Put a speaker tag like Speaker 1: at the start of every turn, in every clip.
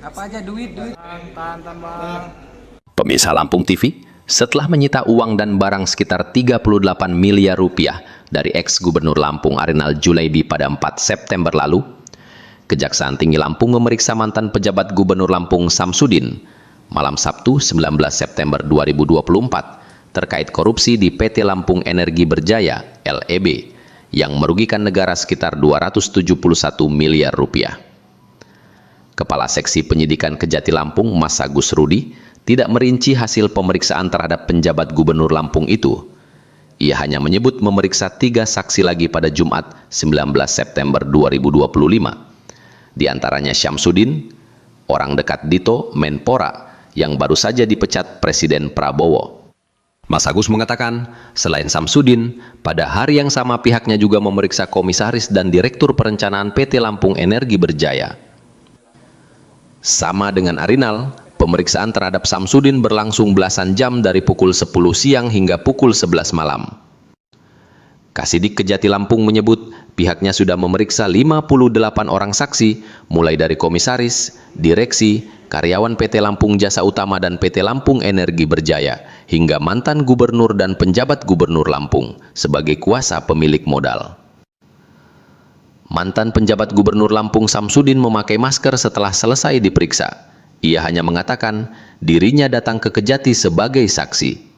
Speaker 1: Apa aja duit. Tahan tambah.
Speaker 2: Pemirsa Lampung TV, setelah menyita uang dan barang sekitar 38 miliar rupiah dari ex-gubernur Lampung Arinal Junaidi pada 4 September lalu, Kejaksaan Tinggi Lampung memeriksa mantan pejabat Gubernur Lampung Samsudin malam Sabtu 19 September 2024 terkait korupsi di PT Lampung Energi Berjaya (LEB) yang merugikan negara sekitar 271 miliar rupiah. Kepala Seksi Penyidikan Kejati Lampung, Mas Agus Rudi, tidak merinci hasil pemeriksaan terhadap penjabat Gubernur Lampung itu. Ia hanya menyebut memeriksa 3 saksi lagi pada Jumat 19 September 2025. Di antaranya Syamsuddin, orang dekat Dito Menpora, yang baru saja dipecat Presiden Prabowo. Mas Agus mengatakan, selain Syamsuddin, pada hari yang sama pihaknya juga memeriksa Komisaris dan Direktur Perencanaan PT Lampung Energi Berjaya. Sama dengan Arinal, pemeriksaan terhadap Syamsuddin berlangsung belasan jam dari pukul 10 siang hingga pukul 11 malam. Kasidik Kejati Lampung menyebut pihaknya sudah memeriksa 58 orang saksi, mulai dari komisaris, direksi, karyawan PT Lampung Jasa Utama dan PT Lampung Energi Berjaya, hingga mantan gubernur dan penjabat gubernur Lampung sebagai kuasa pemilik modal. Mantan penjabat gubernur Lampung Syamsuddin memakai masker setelah selesai diperiksa. Ia hanya mengatakan dirinya datang ke Kejati sebagai saksi.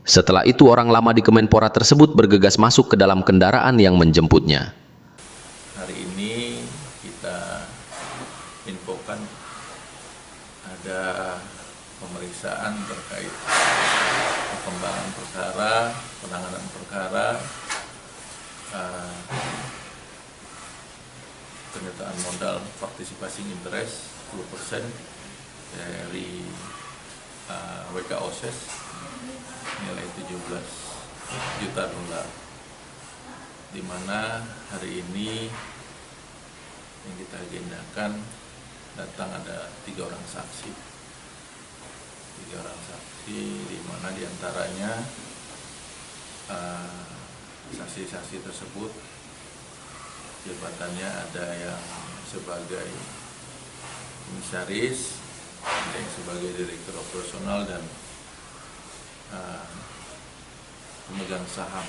Speaker 2: Setelah itu orang lama di Kemenpora tersebut bergegas masuk ke dalam kendaraan yang menjemputnya.
Speaker 3: Hari ini kita infokan ada pemeriksaan terkait perkembangan perkara, penanganan perkara, penyertaan modal partisipasi interest 10% dari WK OSES nilai 17 juta dolar, di mana hari ini yang kita agendakan datang ada 3 orang saksi, di mana diantaranya saksi-saksi tersebut jabatannya ada yang sebagai komisaris, ada yang sebagai direktur operasional dan pemegang saham.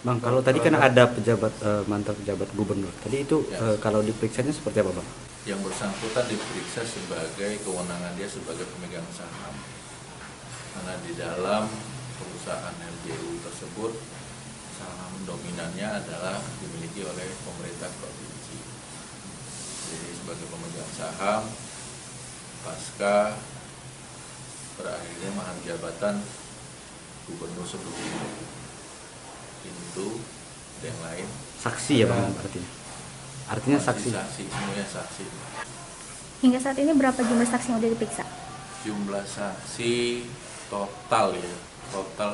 Speaker 4: Bang, kalau tadi kan ada pejabat mantan pejabat gubernur. Tadi itu kalau diperiksanya seperti apa, Bang?
Speaker 3: Yang bersangkutan diperiksa sebagai kewenangan dia sebagai pemegang saham. Karena di dalam perusahaan LBU tersebut saham dominannya adalah dimiliki oleh pemerintah provinsi. Jadi sebagai pemegang saham pasca berakhirnya masa jabatan gubernur sebelumnya itu yang lain
Speaker 4: saksi ya, Bang, artinya saksi
Speaker 3: semuanya saksi.
Speaker 5: Hingga saat ini berapa jumlah saksi yang sudah diperiksa?
Speaker 3: Jumlah saksi total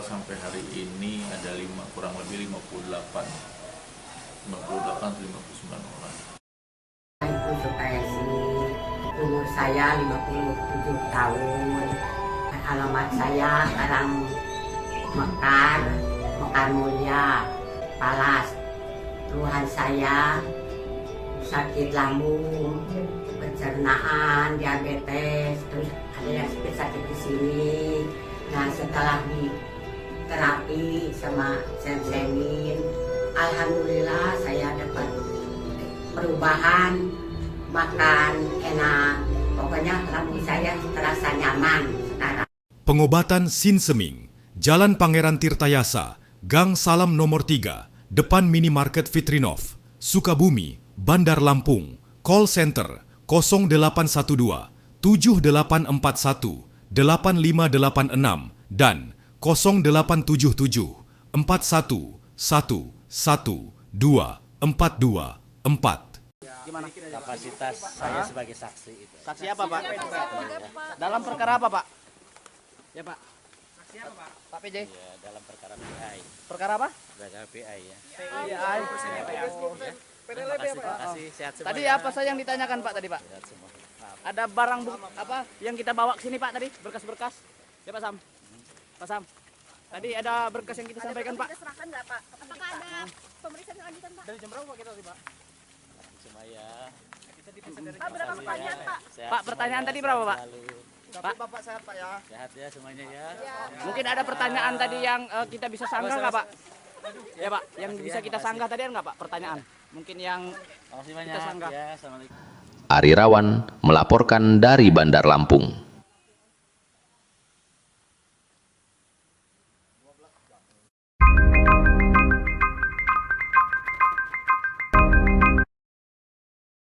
Speaker 3: sampai hari ini ada kurang lebih 58 59 orang.
Speaker 6: Itu supaya umur saya 57 tahun, alamat saya Karang Mekar Mulia, Palas. Keluhan saya sakit lambung, pencernaan, diabetes, terus ada yang sakit di sini. Nah, setelah di terapi sama sensemin, alhamdulillah saya dapat perubahan, makan enak, pokoknya lambung saya terasa nyaman sekarang.
Speaker 7: Pengobatan Sinseming, Jalan Pangeran Tirtayasa, Gang Salam nomor 3, depan Minimarket Fitrinov, Sukabumi, Bandar Lampung. Call Center 0812 7841 8586 dan 0877 41 112
Speaker 8: Gimana kapasitas saya sebagai saksi itu? Saksi apa, Pak? Dalam perkara apa, Pak? Ya, Pak. Saksi apa, Pak? Pak PJ? Ya, dalam perkara PI. Perkara apa? Perkara PI ya. PI. Terima kasih, sehat semua. Tadi apa saja yang ditanyakan, Pak, tadi, Pak? Sehat semua. Ada barang apa yang kita bawa ke sini, Pak, tadi? Berkas-berkas. Ya, Pak Sam. Pak Sam. Tadi ada berkas yang kita sampaikan, Pak.
Speaker 5: Serahkan nggak, Pak? Apakah ada pemeriksaan lanjutan, Pak?
Speaker 8: Dari jam berapa kita tadi, Pak?
Speaker 5: Pak, berapa pertanyaan, Pak?
Speaker 8: Pak, pertanyaan tadi berapa, Pak?
Speaker 1: Pak, Bapak sehat Pak ya.
Speaker 8: Sehat ya semuanya ya. Mungkin ada pertanyaan tadi yang kita bisa sanggah nggak, Pak? Ya, Pak, yang bisa kita sanggah tadi nggak, Pak? Pertanyaan. Mungkin yang kita sanggah.
Speaker 2: Ari Rawan melaporkan dari Bandar Lampung.